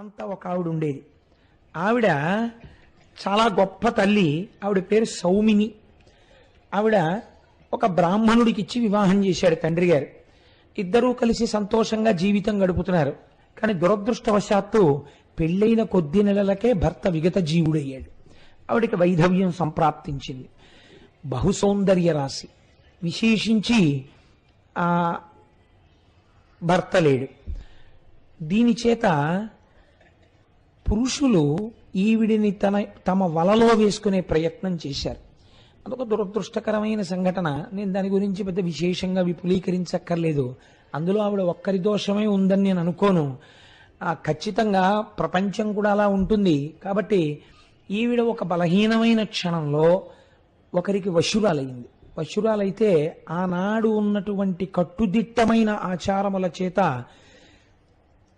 కాంత ఒక ఆవిడ ఉండేది. ఆవిడ చాలా గొప్ప తల్లి. ఆవిడ పేరు సౌమిని. ఆవిడ ఒక బ్రాహ్మణుడికి ఇచ్చి వివాహం చేశాడు తండ్రి గారు. ఇద్దరూ కలిసి సంతోషంగా జీవితం గడుపుతున్నారు. కానీ దురదృష్టవశాత్తు పెళ్ళైన కొద్ది నెలలకే భర్త విగత జీవుడయ్యాడు. ఆవిడికి వైధవ్యం సంప్రాప్తించింది. బహుసౌందర్య రాశి, విశేషించి ఆ భర్త లేడు. దీని చేత పురుషులు ఈవిడిని తమ వలలో వేసుకునే ప్రయత్నం చేశారు. అదొక దురదృష్టకరమైన సంఘటన. నేను దాని గురించి పెద్ద విశేషంగా విపులీకరించక్కర్లేదు. అందులో ఆవిడ ఒక్కరి దోషమే ఉందని నేను అనుకోను. ఖచ్చితంగా ప్రపంచం కూడా అలా ఉంటుంది. కాబట్టి ఈవిడ ఒక బలహీనమైన క్షణంలో ఒకరికి వశురాలయ్యింది. వశురాలైతే ఆనాడు ఉన్నటువంటి కట్టుదిట్టమైన ఆచారముల చేత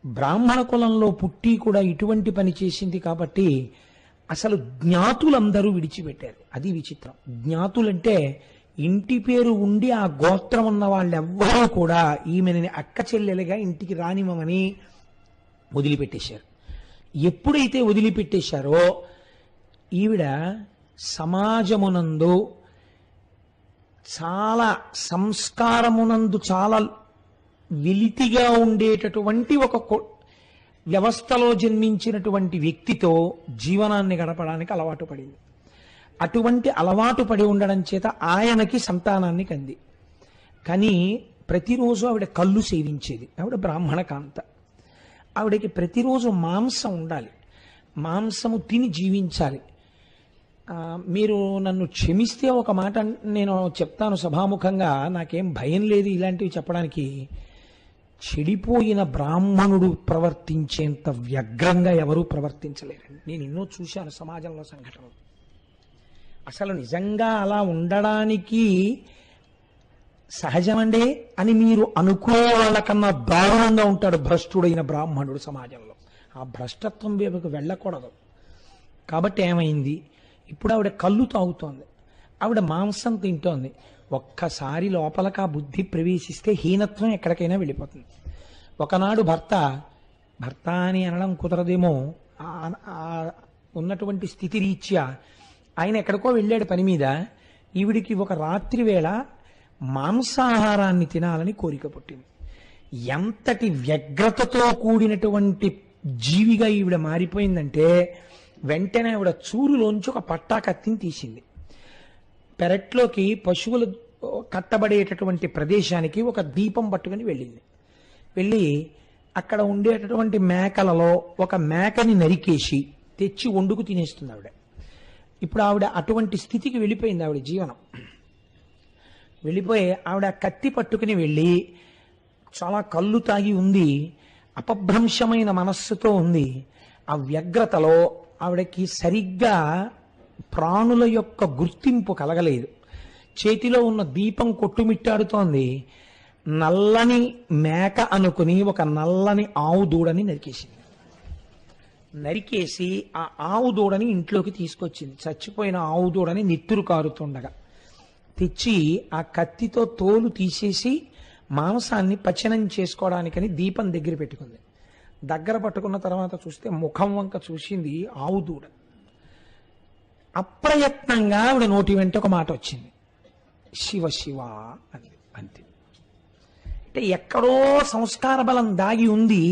బ్రాహ్మణ కులంలో పుట్టి కూడా ఇటువంటి పని చేసింది. కాబట్టి అసలు జ్ఞాతులందరూ విడిచిపెట్టారు. అది విచిత్రం. జ్ఞాతులంటే ఇంటి పేరు ఉండి ఆ గోత్రం ఉన్న వాళ్ళెవ్వరూ కూడా ఈమెని అక్క చెల్లెలుగా ఇంటికి రానివ్వమని వదిలిపెట్టేశారు. ఎప్పుడైతే వదిలిపెట్టేశారో ఈవిడ సమాజమునందు చాలా సంస్కారమునందు చాలా వెలితిగా ఉండేటటువంటి ఒక వ్యవస్థలో జన్మించినటువంటి వ్యక్తితో జీవనాన్ని గడపడానికి అలవాటు పడింది. అటువంటి అలవాటు పడి ఉండడం చేత ఆయనకి సంతానాన్ని కంది. కానీ ప్రతిరోజు ఆవిడ కళ్ళు సేవించేది. ఆవిడ బ్రాహ్మణ కాంత. ఆవిడకి ప్రతిరోజు మాంసం ఉండాలి. మాంసము తిని జీవించాలి. మీరు నన్ను క్షమిస్తే ఒక మాట నేను చెప్తాను సభాముఖంగా. నాకేం భయం లేదు ఇలాంటివి చెప్పడానికి. చెడిపోయిన బ్రాహ్మణుడు ప్రవర్తించేంత వ్యగ్రంగా ఎవరూ ప్రవర్తించలేరండి. నేను ఎన్నో చూశాను సమాజంలో సంఘటనలు. అసలు నిజంగా అలా ఉండడానికి సహజమండే అని మీరు అనుకునే వాళ్ళకన్నా దారుణంగా ఉంటాడు భ్రష్టుడైన బ్రాహ్మణుడు సమాజంలో. ఆ భ్రష్టత్వం వైపుకు వెళ్ళకూడదు. కాబట్టి ఏమైంది, ఇప్పుడు ఆవిడ కళ్ళు తాగుతోంది, ఆవిడ మాంసం తింటోంది. ఒక్కసారి లోపలికి ఆ బుద్ధి ప్రవేశిస్తే హీనత్వం ఎక్కడికైనా వెళ్ళిపోతుంది. ఒకనాడు భర్త అని అనడం కుదరదేమో, ఉన్నటువంటి స్థితి రీత్యా ఆయన ఎక్కడికో వెళ్ళాడు పని మీద. ఈవిడికి ఒక రాత్రి వేళ మాంసాహారాన్ని తినాలని కోరిక పుట్టింది. ఎంతటి వ్యగ్రతతో కూడినటువంటి జీవిగా ఈవిడ మారిపోయిందంటే వెంటనే ఆవిడ చూరులోంచి ఒక పట్టా కత్తిని తీసింది. పెరట్లోకి పశువులు కట్టబడేటటువంటి ప్రదేశానికి ఒక దీపం పట్టుకుని వెళ్ళింది. వెళ్ళి అక్కడ ఉండేటటువంటి మేకలలో ఒక మేకని నరికేసి తెచ్చి వండుకు తినేస్తుంది ఆవిడ. ఇప్పుడు ఆవిడ అటువంటి స్థితికి వెళ్ళిపోయింది ఆవిడ జీవనం. వెళ్ళిపోయి ఆవిడ కత్తి పట్టుకుని వెళ్ళి చాలా కళ్ళు తాగి ఉంది, అపభ్రంశమైన మనస్సుతో ఉంది. ఆ వ్యగ్రతలో ఆవిడకి సరిగ్గా ప్రాణుల యొక్క గుర్తింపు కలగలేదు. చేతిలో ఉన్న దీపం కొట్టుమిట్టాడుతోంది. నల్లని మేక అనుకుని ఒక నల్లని ఆవు దూడని నరికేసింది. నరికేసి ఆ ఆవు దూడని ఇంట్లోకి తీసుకొచ్చింది. చచ్చిపోయిన ఆవు దూడని నెత్తురు కారుతుండగా తెచ్చి ఆ కత్తితో తోలు తీసేసి మాంసాన్ని పచనం చేసుకోవడానికని దీపం దగ్గర పెట్టుకుంది. దగ్గర పట్టుకున్న తర్వాత చూస్తే ముఖం వంక చూసింది ఆవు దూడ. అప్రయత్నంగా ఆవిడ నోటి వెంట ఒక మాట వచ్చింది, శివ శివ అని. అంతే. అంటే ఎక్కడో సంస్కార బలం దాగి ఉంది.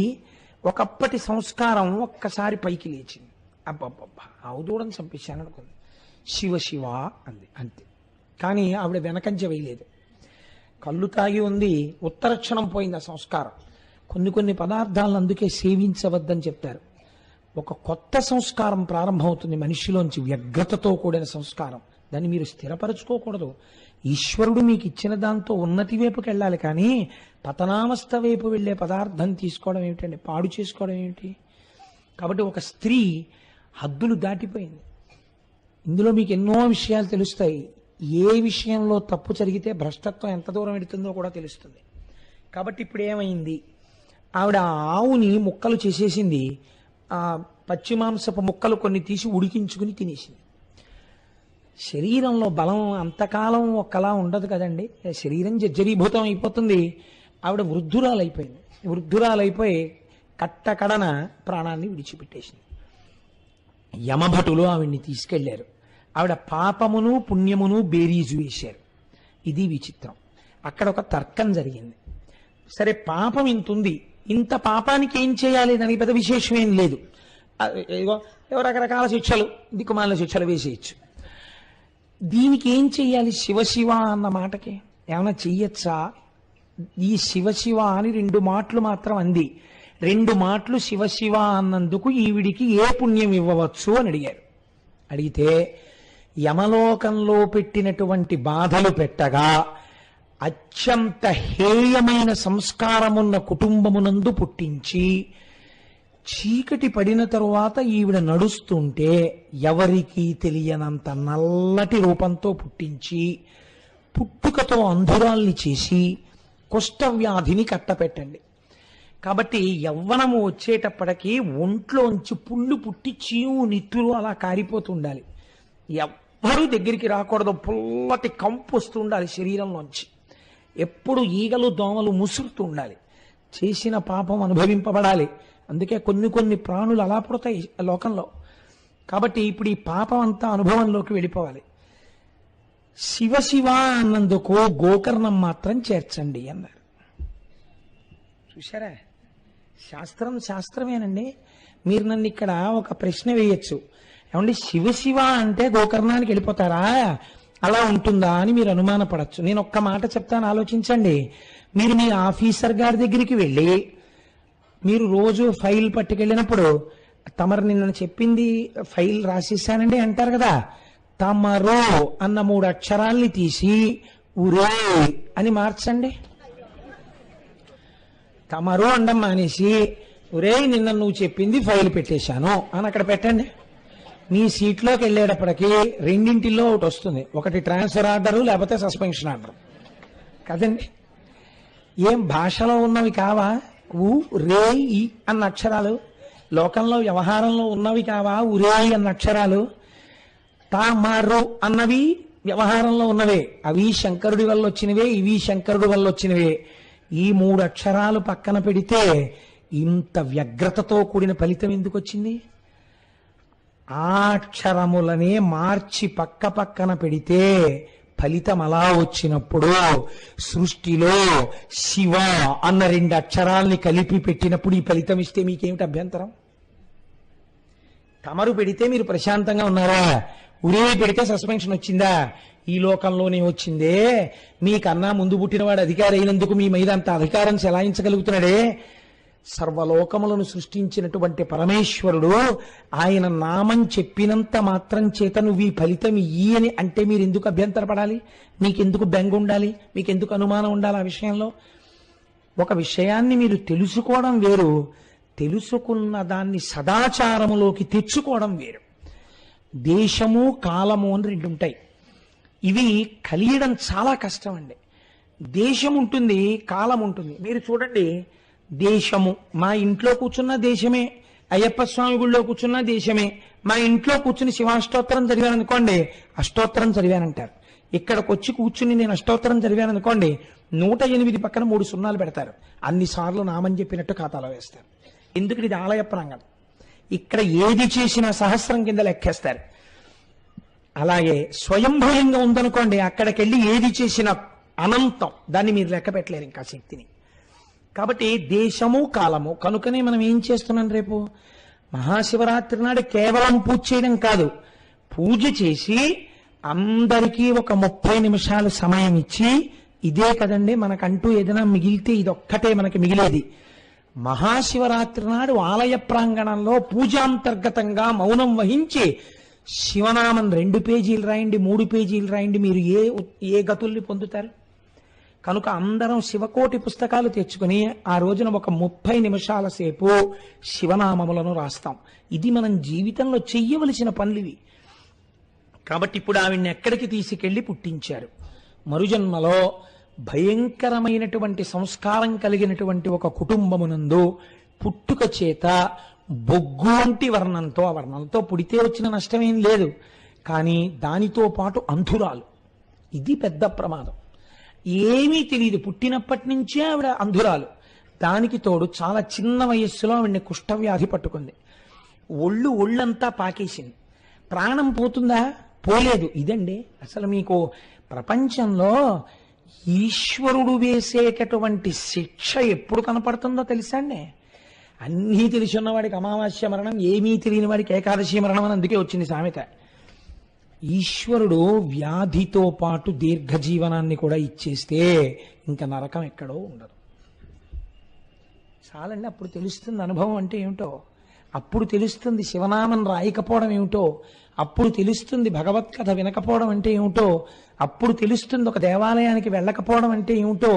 ఒకప్పటి సంస్కారం ఒక్కసారి పైకి లేచింది. అబ్బబ్బబ్బా, ఆవు దూడని చంపేశాను అనుకుంది. శివ శివ అంది. అంతే. కానీ ఆవిడ వెనకంజ వేయలేదు. కళ్ళు తాగి ఉంది. ఉత్తరక్షణం పోయింది ఆ సంస్కారం. కొన్ని పదార్థాలను అందుకే సేవించవద్దని చెప్తారు. ఒక కొత్త సంస్కారం ప్రారంభమవుతుంది మనిషిలోంచి, వ్యగ్రతతో కూడిన సంస్కారం. దాన్ని మీరు స్థిరపరచుకోకూడదు. ఈశ్వరుడు మీకు ఇచ్చిన దాంతో ఉన్నతి వైపుకి వెళ్ళాలి. కానీ పతనావస్థ వైపు వెళ్ళే పదార్థం తీసుకోవడం ఏమిటండి, పాడు చేసుకోవడం ఏమిటి? కాబట్టి ఒక స్త్రీ హద్దులు దాటిపోయింది. ఇందులో మీకు ఎన్నో విషయాలు తెలుస్తాయి. ఏ విషయంలో తప్పు జరిగితే భ్రష్టత్వం ఎంత దూరం వెడుతుందో కూడా తెలుస్తుంది. కాబట్టి ఇప్పుడు ఏమైంది, ఆవిడ ఆవుని ముక్కలు చేసేసింది. ఆ పచ్చిమాంసపు ముక్కలు కొన్ని తీసి ఉడికించుకుని తినేసింది. శరీరంలో బలం అంతకాలం ఒకలా ఉండదు కదండి. శరీరం జర్జరీభూతం అయిపోతుంది. ఆవిడ వృద్ధురాలైపోయింది. వృద్ధురాలైపోయి కట్టకడన ప్రాణాన్ని విడిచిపెట్టేసింది. యమభటులు ఆవిడ్ని తీసుకెళ్లారు. ఆవిడ పాపమును పుణ్యమును బేరీజు వేశారు. ఇది విచిత్రం. అక్కడ ఒక తర్కం జరిగింది. సరే, పాపం ఇంతుంది, ఇంత పాపానికి ఏం చేయాలి? దానికి పెద్ద విశేషం ఏం లేదు. ఏదో రకరకాల శిక్షలు, దిక్కుమాలిన శిక్షలు వేసేయచ్చు. దీనికి ఏం చెయ్యాలి? శివశివ అన్న మాటకి ఏమైనా చెయ్యొచ్చా? ఈ శివశివ అని 2 మాటలు మాత్రం అంది. 2 మాటలు శివశివ అన్నందుకు ఈవిడికి ఏ పుణ్యం ఇవ్వవచ్చు అని అడిగారు. అడిగితే యమలోకంలో పెట్టినటువంటి బాధలు పెట్టగా అత్యంత హేయమైన సంస్కారమున్న కుటుంబమునందు పుట్టించి చీకటి పడిన తరువాత ఈవిడ నడుస్తుంటే ఎవరికీ తెలియనంత నల్లటి రూపంతో పుట్టించి పుట్టుకతో అంధురాల్ని చేసి కుష్ఠవ్యాధిని కట్టపెట్టండి. కాబట్టి యవ్వనము వచ్చేటప్పటికీ ఒంట్లోంచి పుళ్ళు పుట్టి చీము నిత్తురు అలా కారిపోతుండాలి. ఎవ్వరూ దగ్గరికి రాకూడదు. పుల్లటి కంపు వస్తూ ఉండాలి శరీరంలోంచి. ఎప్పుడు ఈగలు దోమలు ముసురుతూ ఉండాలి. చేసిన పాపం అనుభవింపబడాలి. అందుకే కొన్ని ప్రాణులు అలా పుడతాయి లోకంలో. కాబట్టి ఇప్పుడు ఈ పాపం అంతా అనుభవంలోకి వెళ్ళిపోవాలి. శివశివ అన్నందుకు గోకర్ణం మాత్రం చేర్చండి అన్నారు. చూశారా? శాస్త్రమేనండి. మీరు నన్ను ఇక్కడ ఒక ప్రశ్న వేయచ్చు. ఏమండి, శివశివ అంటే గోకర్ణానికి వెళ్ళిపోతారా, అలా ఉంటుందా అని మీరు అనుమానపడచ్చు. నేను ఒక్క మాట చెప్తాను, ఆలోచించండి. మీరు మీ ఆఫీసర్ గారి దగ్గరికి వెళ్ళి మీరు రోజు ఫైల్ పట్టుకెళ్ళినప్పుడు తమరు నిన్న చెప్పింది ఫైల్ రాసేసానండి అంటారు కదా. తమరు అన్న 3 అక్షరాల్ని తీసి ఉరే అని మార్చండి. తమరు అండం మానేసి ఉరే నిన్న నువ్వు చెప్పింది ఫైల్ పెట్టేశాను అని అక్కడ పెట్టండి. మీ సీట్లోకి వెళ్ళేటప్పటికి 2 ఒకటి వస్తుంది. ఒకటి ట్రాన్స్ఫర్ ఆర్డరు, లేకపోతే సస్పెన్షన్ ఆర్డర్ కదండి. ఏం భాషలో ఉన్నవి కావా? ఉ రే ఈ అన్న అక్షరాలు లోకంలో వ్యవహారంలో ఉన్నవి కావా? ఉరే అన్న అక్షరాలు. తామరు అన్నవి వ్యవహారంలో ఉన్నవే. అవి శంకరుడి వల్ల వచ్చినవే, ఇవి శంకరుడి వల్ల వచ్చినవే. ఈ 3 అక్షరాలు పక్కన పెడితే ఇంత వ్యగ్రతతో కూడిన ఫలితం ఎందుకు వచ్చింది? ఆ అక్షరములనే మార్చి పక్కన పెడితే ఫలితం అలా వచ్చినప్పుడు, సృష్టిలో శివ అన్న 2 అక్షరాల్ని కలిపి పెట్టినప్పుడు ఈ ఫలితం ఇస్తే మీకేమిటి అభ్యంతరం? తమరు పెడితే మీరు ప్రశాంతంగా ఉన్నారా? ఉరే పెడితే సస్పెన్షన్ వచ్చిందా? ఈ లోకంలోనే వచ్చిందే. మీకన్నా ముందు పుట్టినవాడు అధికారి అయినందుకు మీ మీద అంత అధికారం చెలాయించగలుగుతున్నాడే. సర్వలోకములను సృష్టించినటువంటి పరమేశ్వరుడు ఆయన నామం చెప్పినంత మాత్రం చేత నువ్వు ఈ ఫలితం ఇయ్యి అని అంటే మీరు ఎందుకు అభ్యంతరపడాలి? మీకెందుకు బెంగ ఉండాలి? మీకెందుకు అనుమానం ఉండాలి? ఆ విషయంలో ఒక విషయాన్ని మీరు తెలుసుకోవడం వేరు, తెలుసుకున్న దాన్ని సదాచారములోకి తెచ్చుకోవడం వేరు. దేశము కాలము అని 2 ఉంటాయి. ఇవి కలియడం చాలా కష్టం అండి. దేశం ఉంటుంది, కాలం ఉంటుంది. మీరు చూడండి, దేశము మా ఇంట్లో కూర్చున్న దేశమే, అయ్యప్ప స్వామి గుళ్ళో కూర్చున్న దేశమే. మా ఇంట్లో కూర్చుని శివాష్టోత్తరం చదివాను అనుకోండి, అష్టోత్తరం చదివానంటారు. ఇక్కడికి వచ్చి కూర్చుని నేను అష్టోత్తరం చదివాను అనుకోండి, 108 పక్కన 3 సున్నాలు పెడతారు. అన్నిసార్లు నామని చెప్పినట్టు ఖాతాలో వేస్తారు. ఎందుకు? ఇది ఆలయ ప్రాంగణం. ఇక్కడ ఏది చేసినా సహస్రం కింద లెక్కేస్తారు. అలాగే స్వయంభూయంగా ఉందనుకోండి, అక్కడికి వెళ్ళి ఏది చేసినా అనంతం, దాన్ని మీరు లెక్క పెట్టలేరు ఇంకా శక్తిని. కాబట్టి దేశము కాలము కనుకనే మనం ఏం చేస్తున్నాం? రేపు మహాశివరాత్రి నాడు కేవలం పూజ చేయడం కాదు, పూజ చేసి అందరికీ ఒక 30 నిమిషాలు సమయం ఇచ్చి, ఇదే కదండి మనకంటూ ఏదైనా మిగిలితే ఇదొక్కటే మనకి మిగిలేది. మహాశివరాత్రి నాడు ఆలయ ప్రాంగణంలో పూజాంతర్గతంగా మౌనం వహించి శివనామం 2 పేజీలు రాయండి, 3 పేజీలు రాయండి, మీరు ఏ గతుల్ని పొందుతారు? కనుక అందరం శివకోటి పుస్తకాలు తెచ్చుకుని ఆ రోజున ఒక 30 నిమిషాల సేపు శివనామములను రాస్తాం. ఇది మనం జీవితంలో చెయ్యవలసిన పనులివి. కాబట్టి ఇప్పుడు ఆవిడ్ని ఎక్కడికి తీసుకెళ్లి పుట్టించారు? మరుజన్మలో భయంకరమైనటువంటి సంస్కారం కలిగినటువంటి ఒక కుటుంబమునందు పుట్టుక చేత బొగ్గు వంటి వర్ణంతో, ఆ వర్ణంతో పుడితే వచ్చిన నష్టమేం లేదు, కానీ దానితో పాటు అంధురాలు. ఇది పెద్ద ప్రమాదం. ఏమీ తెలియదు, పుట్టినప్పటి నుంచే ఆవిడ అంధురాలు. దానికి తోడు చాలా చిన్న వయస్సులో ఆవిడ్ని కుష్ఠవ్యాధి పట్టుకుంది. ఒళ్ళంతా పాకేసింది. ప్రాణం పోతుందా? పోలేదు. ఇదండి అసలు మీకు ప్రపంచంలో ఈశ్వరుడు వేసేటటువంటి శిక్ష ఎప్పుడు కనపడుతుందో తెలుసా అండి? అన్నీ తెలిసి ఉన్నవాడికి అమావాస్య మరణం, ఏమీ తెలియని వాడికి ఏకాదశి మరణం అని అందుకే వచ్చింది సామెత. ఈశ్వరుడు వ్యాధితో పాటు దీర్ఘజీవనాన్ని కూడా ఇచ్చేస్తే ఇంకా నరకం ఎక్కడో ఉండదు. చాలండి, అప్పుడు తెలుస్తుంది అనుభవం అంటే ఏమిటో. అప్పుడు తెలుస్తుంది శివనామం రాయకపోవడం ఏమిటో. అప్పుడు తెలుస్తుంది భగవత్కథ వినకపోవడం అంటే ఏమిటో. అప్పుడు తెలుస్తుంది ఒక దేవాలయానికి వెళ్ళకపోవడం అంటే ఏమిటో.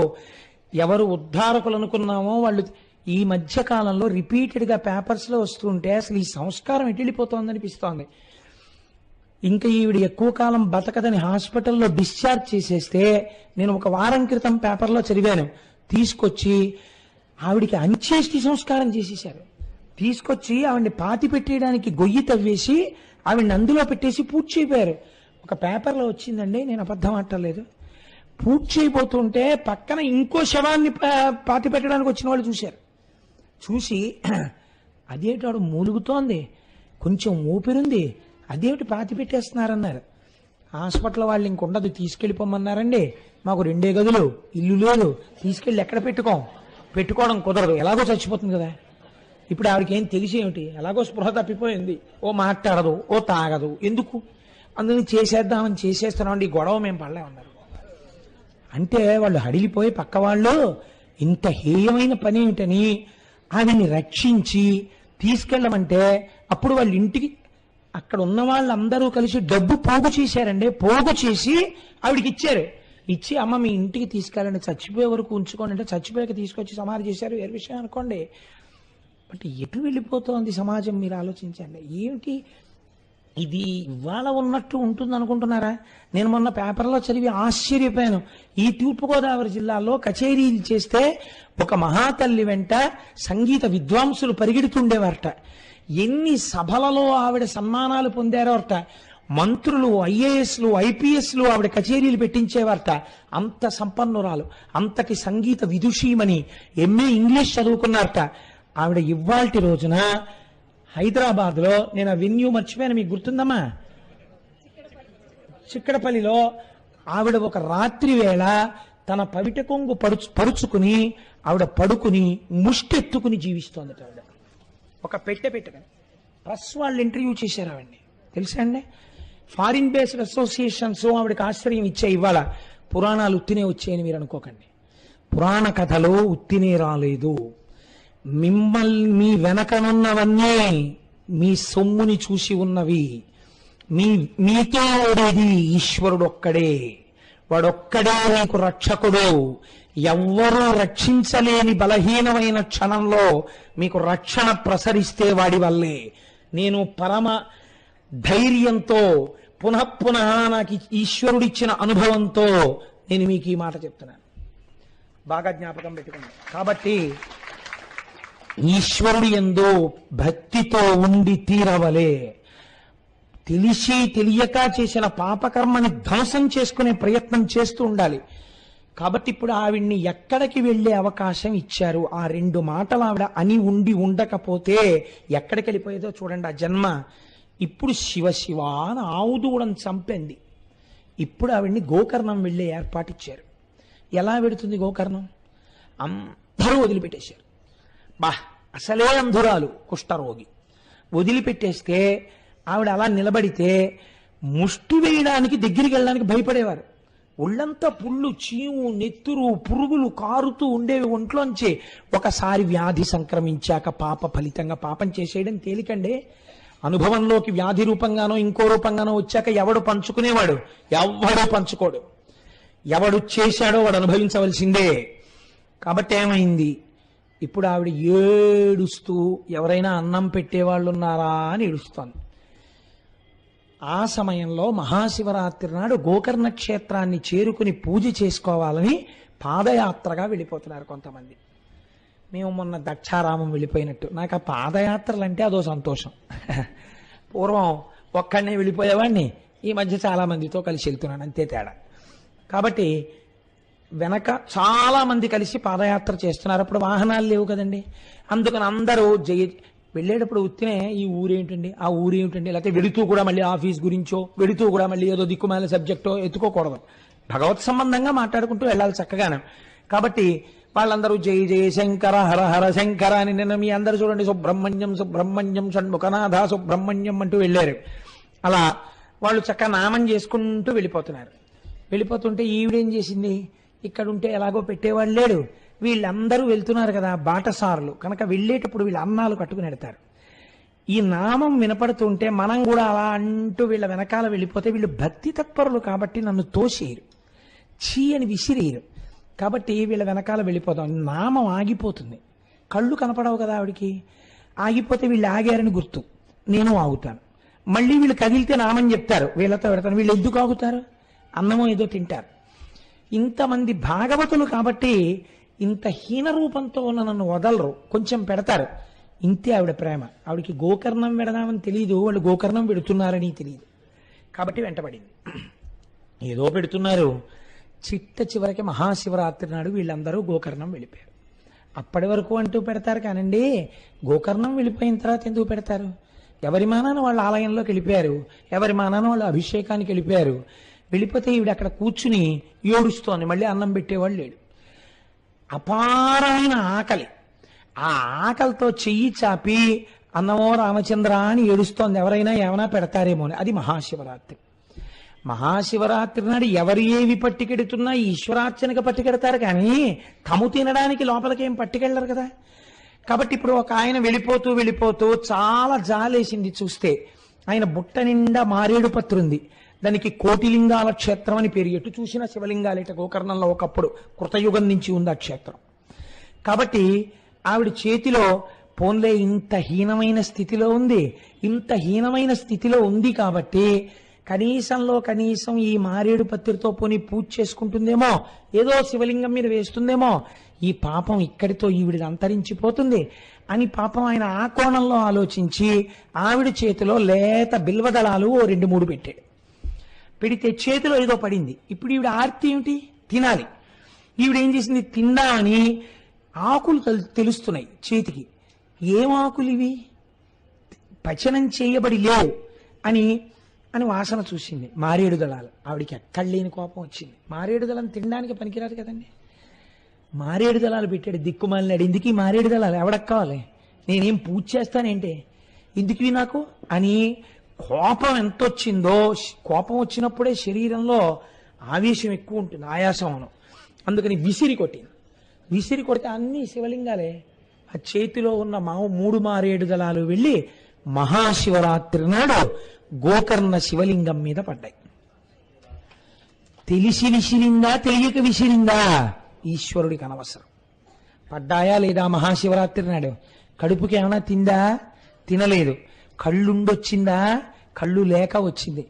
ఎవరు ఉద్ధారకులు అనుకున్నామో వాళ్ళు ఈ మధ్య కాలంలో రిపీటెడ్గా పేపర్స్లో వస్తుంటే అసలు ఈ సంస్కారం ఎటు వెళ్ళిపోతోంది అనిపిస్తోంది. ఇంకా ఈవిడ ఎక్కువ కాలం బతకదని హాస్పిటల్లో డిశ్చార్జ్ చేసేస్తే, నేను ఒక వారం క్రితం పేపర్లో చదివాను, తీసుకొచ్చి ఆవిడికి అంత్యేష్టి సంస్కారం చేసేశారు. తీసుకొచ్చి ఆవిడ్ని పాతి పెట్టేయడానికి గొయ్యి తవ్వేసి ఆవిడ్ని అందులో పెట్టేసి పూర్తి చేయపోయారు. ఒక పేపర్లో వచ్చిందండి, నేను అబద్ధం ఆడలేదు. పూర్తి చేయబోతుంటే పక్కన ఇంకో శవాన్ని పాతి పెట్టడానికి వచ్చిన వాళ్ళు చూశారు. చూసి అదేటాడు మూలుగుతోంది, కొంచెం ఊపిరుంది, అదేమిటి పాతి పెట్టేస్తున్నారన్నారు. హాస్పిటల్ వాళ్ళు ఇంకొండదు, తీసుకెళ్ళిపోమన్నారండి. మాకు 2 గదులు, ఇల్లు లేదు, తీసుకెళ్ళి ఎక్కడ పెట్టుకోవడం కుదరదు, ఎలాగో చచ్చిపోతుంది కదా. ఇప్పుడు ఆవిడకి ఏం తెలిసి ఏమిటి? ఎలాగో స్పృహ తప్పిపోయింది, ఓ మాట్లాడదు, ఓ తాగదు, ఎందుకు అందుకని చేసేద్దామని చేసేస్తున్నామండి, ఈ గొడవ మేము పడలేమన్నారు. అంటే వాళ్ళు హడిలిపోయి పక్క వాళ్ళు ఇంత హేయమైన పని ఏమిటని ఆవిడ్ని రక్షించి తీసుకెళ్ళమంటే, అప్పుడు వాళ్ళ ఇంటికి అక్కడ ఉన్న వాళ్ళందరూ కలిసి డబ్బు పోగు చేశారండి. పోగు చేసి ఆవిడికి ఇచ్చారు. ఇచ్చి అమ్మ మీ ఇంటికి తీసుకెళ్ళండి, చచ్చిపోయే వరకు ఉంచుకోండి అంటే చచ్చిపోయాక తీసుకొచ్చి సమాధి చేశారు. వేరే విషయం అనుకోండి. అంటే ఎటు వెళ్ళిపోతోంది సమాజం మీరు ఆలోచించండి. ఏమిటి ఇది ఇవాళ ఉన్నట్టు ఉంటుంది అనుకుంటున్నారా? నేను మొన్న పేపర్లో చదివి ఆశ్చర్యపోయాను. ఈ తూర్పుగోదావరి జిల్లాలో కచేరీలు చేస్తే ఒక మహాతల్లి వెంట సంగీత విద్వాంసులు పరిగెడుతుండేవారట. ఎన్ని సభలలో ఆవిడ సన్మానాలు పొందారో అట. మంత్రులు, ఐఏఎస్లు, ఐపీఎస్లు ఆవిడ కచేరీలు పెట్టించేవారట. అంత సంపన్నురాలు, అంతటి సంగీత విదుషీమని, ఎంఏ ఇంగ్లీష్ చదువుకున్నారట. ఆవిడ ఇవాల్టి రోజున హైదరాబాద్లో, నేను ఆ వెన్యూ మర్చిపోయాను, మీకు గుర్తుందమ్మా, చిక్కడపల్లిలో ఆవిడ ఒక రాత్రి వేళ తన పవిట కొంగు పరుచుకుని ఆవిడ పడుకుని ముష్టెత్తుకుని జీవిస్తోందట. ఆవిడ ఒక పెట్టుకుని ప్రెస్ వాళ్ళు ఇంటర్వ్యూ చేశారు ఆవిడ్ని, తెలుసా అండి? ఫారిన్ బేస్డ్ అసోసియేషన్స్ ఆవిడకి ఆశ్రయం ఇచ్చాయి. ఇవాళ పురాణాలు ఉత్తినే వచ్చాయని మీరు అనుకోకండి. పురాణ కథలో ఉత్తినే రాలేదు. మీ వెనకనున్నవన్నీ మీ సొమ్ముని చూసి ఉన్నవి. మీతో ఉండేది ఈశ్వరుడు ఒక్కడే. వాడొక్కడే మీకు రక్షకుడు. ఎవ్వరూ రక్షించలేని బలహీనమైన క్షణంలో మీకు రక్షణ ప్రసరిస్తే వాడి వల్లే. నేను పరమ ధైర్యంతో పునః నాకు ఈశ్వరుడిచ్చిన అనుభవంతో నేను మీకు ఈ మాట చెప్తున్నాను. బాగా జ్ఞాపకం పెట్టుకోండి. కాబట్టి ఈశ్వరుడు యందు భక్తితో ఉండి తీరవలే. తెలిసి తెలియక చేసిన పాపకర్మని ధ్వంసం చేసుకునే ప్రయత్నం చేస్తూ ఉండాలి. కాబట్టి ఇప్పుడు ఆవిడ్ని ఎక్కడికి వెళ్లే అవకాశం ఇచ్చారు? ఆ 2 మాటలు ఆవిడ అని ఉండి ఉండకపోతే ఎక్కడికి వెళ్ళిపోయేదో చూడండి ఆ జన్మ. ఇప్పుడు శివ శివ అని ఆవుదూడని చంపింది. ఇప్పుడు ఆవిడ్ని గోకర్ణం వెళ్లే ఏర్పాటు ఇచ్చారు. ఎలా పెడుతుంది గోకర్ణం? అందరూ వదిలిపెట్టేశారు. అసలే అంధురాలు, కుష్ఠరోగి, వదిలిపెట్టేస్తే ఆవిడ అలా నిలబడితే ముష్టి వేయడానికి దగ్గరికి వెళ్ళడానికి భయపడేవారు. ఒళ్ళంతా పుళ్ళు, చీము, నెత్తురు, పురుగులు కారుతూ ఉండేవి ఒంట్లోంచి. ఒకసారి వ్యాధి సంక్రమించాక పాప ఫలితంగా పాపం చేసేయడం తేలికండే. అనుభవంలోకి వ్యాధి రూపంగానో ఇంకో రూపంగానో వచ్చాక ఎవడు పంచుకునేవాడు? ఎవడు పంచుకోడు. ఎవడు చేశాడో వాడు అనుభవించవలసిందే. కాబట్టి ఏమైంది? ఇప్పుడు ఆవిడ ఏడుస్తూ ఎవరైనా అన్నం పెట్టేవాళ్ళు ఉన్నారా అని ఏడుస్తోంది. ఆ సమయంలో మహాశివరాత్రి నాడు గోకర్ణ క్షేత్రాన్ని చేరుకుని పూజ చేసుకోవాలని పాదయాత్రగా వెళ్ళిపోతున్నారు కొంతమంది. మేము మొన్న దక్షారామం వెళ్ళిపోయినట్టు. నాకు ఆ పాదయాత్రలు అంటే అదో సంతోషం. పూర్వం ఒక్కడనే వెళ్ళిపోయేవాడిని, ఈ మధ్య చాలా మందితో కలిసి వెళ్తున్నాను, అంతే తేడా. కాబట్టి వెనక చాలా మంది కలిసి పాదయాత్ర చేస్తున్నారు. అప్పుడు వాహనాలు లేవు కదండి. అందుకని అందరూ వెళ్ళేటప్పుడు ఉత్తినే ఈ ఊరేంటండి, ఆ ఊరేంటండి, లేకపోతే వెళుతూ కూడా మళ్ళీ ఆఫీస్ గురించో, వెళుతూ కూడా మళ్ళీ ఏదో దిక్కుమాల సబ్జెక్టో ఎత్తుకోకూడదు. భగవత్ సంబంధంగా మాట్లాడుకుంటూ వెళ్ళాలి చక్కగానే. కాబట్టి వాళ్ళందరూ జయ జయ శంకర హర హర శంకర అని నిన్న మీ అందరూ చూడండి సుబ్రహ్మణ్యం సుబ్రహ్మణ్యం షణ్ముఖనాథ సుబ్రహ్మణ్యం అంటూ వెళ్ళారు. అలా వాళ్ళు చక్కగా నామం చేసుకుంటూ వెళ్ళిపోతున్నారు. వెళ్ళిపోతుంటే ఈవిడేం చేసింది, ఇక్కడ ఉంటే ఎలాగో పెట్టేవాళ్ళు లేడు, వీళ్ళందరూ వెళ్తున్నారు కదా బాటసారులు కనుక వెళ్ళేటప్పుడు వీళ్ళు అన్నాలు కట్టుకుని వెళ్తారు. ఈ నామం వినపడుతుంటే మనం కూడా అలా అంటూ వీళ్ళ వెనకాల వెళ్ళిపోతే వీళ్ళు భక్తి తత్పరులు కాబట్టి నన్ను తోసేయరు, చీ అని విసిరేయరు. కాబట్టి వీళ్ళ వెనకాల వెళ్ళిపోతాం. నామం ఆగిపోతుంది, కళ్ళు కనపడవు కదా ఆవిడికి. ఆగిపోతే వీళ్ళు ఆగారని గుర్తు, నేను ఆగుతాను. మళ్ళీ వీళ్ళు కదిలితే నామం చెప్తారు, వీళ్ళతో పెడతాను. వీళ్ళు ఎందుకు ఆగుతారు, అన్నమో ఏదో తింటారు. ఇంతమంది భాగవతులు కాబట్టి ఇంత హీన రూపంతో ఉన్న నన్ను వదలరు, కొంచెం పెడతారు. ఇంతే ఆవిడ ప్రేమ. ఆవిడికి గోకర్ణం పెడదామని తెలియదు, వాళ్ళు గోకర్ణం పెడుతున్నారని తెలియదు కాబట్టి వెంటబడింది. ఏదో పెడుతున్నారు. చివరికి మహాశివరాత్రి నాడు వీళ్ళందరూ గోకర్ణం వెళ్ళిపోయారు. అప్పటి వరకు అంటూ పెడతారు కానండి, గోకర్ణం వెళ్ళిపోయిన తర్వాత ఎందుకు పెడతారు? ఎవరి మానాన వాళ్ళ ఆలయంలోకి వెళ్ళిపోయారు, ఎవరి మానాన వాళ్ళు అభిషేకానికి వెళ్ళిపోయారు. వెళ్ళిపోతే ఈవిడ అక్కడ కూర్చుని ఏడుస్తోంది, మళ్ళీ అన్నం పెట్టేవాళ్ళు లేడు. అపారమైన ఆకలి, ఆ ఆకలితో చెయ్యి చాపి అన్నమో రామచంద్ర అని ఏడుస్తోంది. ఎవరైనా ఏమైనా పెడతారేమో అని. అది మహాశివరాత్రి. మహాశివరాత్రి నాడు ఎవరు ఏవి పట్టుకెడుతున్నా ఈశ్వరార్చనకు పట్టుకెడతారు కానీ తము తినడానికి లోపలికేం పట్టుకెళ్ళరు కదా. కాబట్టి ఇప్పుడు ఒక ఆయన వెళ్ళిపోతూ వెళ్ళిపోతూ చాలా జాలేసింది చూస్తే. ఆయన బుట్ట నిండా మారేడు పత్రుంది, దానికి కోటిలింగాల క్షేత్రం అని పేరు. ఎటు చూసినా శివలింగాలు. ఇట గోకర్ణంలో ఒకప్పుడు కృతయుగం నుంచి ఉంది ఆ క్షేత్రం. కాబట్టి ఆవిడ చేతిలో పోన్లే ఇంత హీనమైన స్థితిలో ఉంది, ఇంత హీనమైన స్థితిలో ఉంది కాబట్టి కనీసంలో కనీసం ఈ మారేడు పత్రితో పోని పూజ చేసుకుంటుందేమో, ఏదో శివలింగం మీద వేస్తుందేమో, ఈ పాపం ఇక్కడితో ఈవిడిది అంతరించిపోతుంది అని పాపం ఆయన ఆ కోణంలో ఆలోచించి ఆవిడ చేతిలో లేత బిల్వదళాలు ఓ 2-3 పెట్టాడు. పెడితే చేతిలో ఏదో పడింది. ఇప్పుడు ఈవిడ ఆర్తి ఏమిటి, తినాలి. ఈవిడ ఏం చేసింది, తిందామని ఆకులు తెలుస్తున్నాయి చేతికి. ఏం ఆకులు ఇవి, పచనం చేయబడి లేవు అని అని వాసన చూసింది. మారేడు దళాలు. ఆవిడికి ఎక్కడ లేని కోపం వచ్చింది. మారేడు దళం తినడానికి పనికిరాదు కదండి. మారేడు దళాలు పెట్టాడు దిక్కుమాలినాడు. ఎందుకు ఈ మారేడు దళాలు, ఎవడకు కావాలి, నేనేం పూజ చేస్తానేంటి, ఎందుకు నాకు అని కోపం ఎంత వచ్చిందో. కోపం వచ్చినప్పుడే శరీరంలో ఆవేశం ఎక్కువ ఉంటుంది, ఆయాసం. అందుకని విసిరి కొట్టింది. విసిరి కొడితే అన్ని శివలింగాలే. ఆ చేతిలో ఉన్న 3 మారేడు దళాలు వెళ్ళి మహాశివరాత్రి నాడు గోకర్ణ శివలింగం మీద పడ్డాయి. తెలిసి విసిరిందా తెలియక విసిరిందా ఈశ్వరుడికి అనవసరం. పడ్డాయా లేదా మహాశివరాత్రి నాడు? కడుపుకి ఏమైనా తిందా, తినలేదు. కళ్ళుండొచ్చిందా, కళ్ళు లేక వచ్చింది.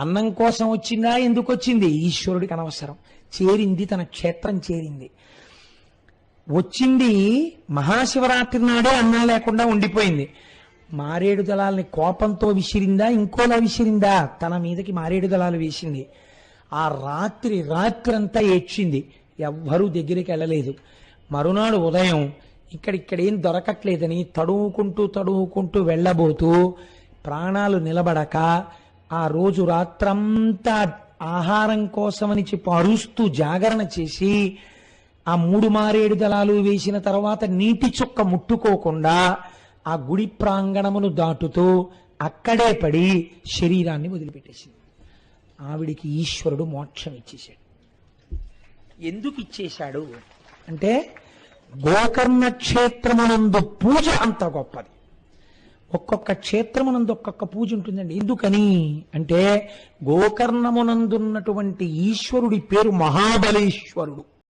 అన్నం కోసం వచ్చిందా, ఎందుకు వచ్చింది, ఈశ్వరుడికి అనవసరం. చేరింది, తన క్షేత్రం చేరింది. వచ్చింది మహాశివరాత్రి నాడే అన్నం లేకుండా ఉండిపోయింది. మారేడు దళాలని కోపంతో విసిరిందా, ఇంకోలా విసిరిందా, తన మీదకి మారేడు దళాలు వేసింది. ఆ రాత్రంతా ఏడ్చింది. ఎవ్వరూ దగ్గరికి వెళ్ళలేదు. మరునాడు ఉదయం ఇక్కడేం దొరకట్లేదని తడువుకుంటూ వెళ్ళబోతూ ప్రాణాలు నిలబడక ఆ రోజు రాత్రంతా ఆహారం కోసమని చెప్పి అరుస్తూ జాగరణ చేసి ఆ 3 మారేడు దళాలు వేసిన తర్వాత నీటి చుక్క ముట్టుకోకుండా ఆ గుడి ప్రాంగణమును దాటుతూ అక్కడే పడి శరీరాన్ని వదిలిపెట్టేసింది. ఆవిడికి ఈశ్వరుడు మోక్షం ఇచ్చేశాడు. ఎందుకు ఇచ్చేశాడు అంటే గోకర్ణ క్షేత్రమునందు పూజ అంత గొప్పది. ఒక్కొక్క క్షేత్రమునందు ఒక్కొక్క పూజ ఉంటుందండి. ఎందుకని అంటే గోకర్ణమునందున్నటువంటి ఈశ్వరుడి పేరు మహాబలేశ్వరుడు.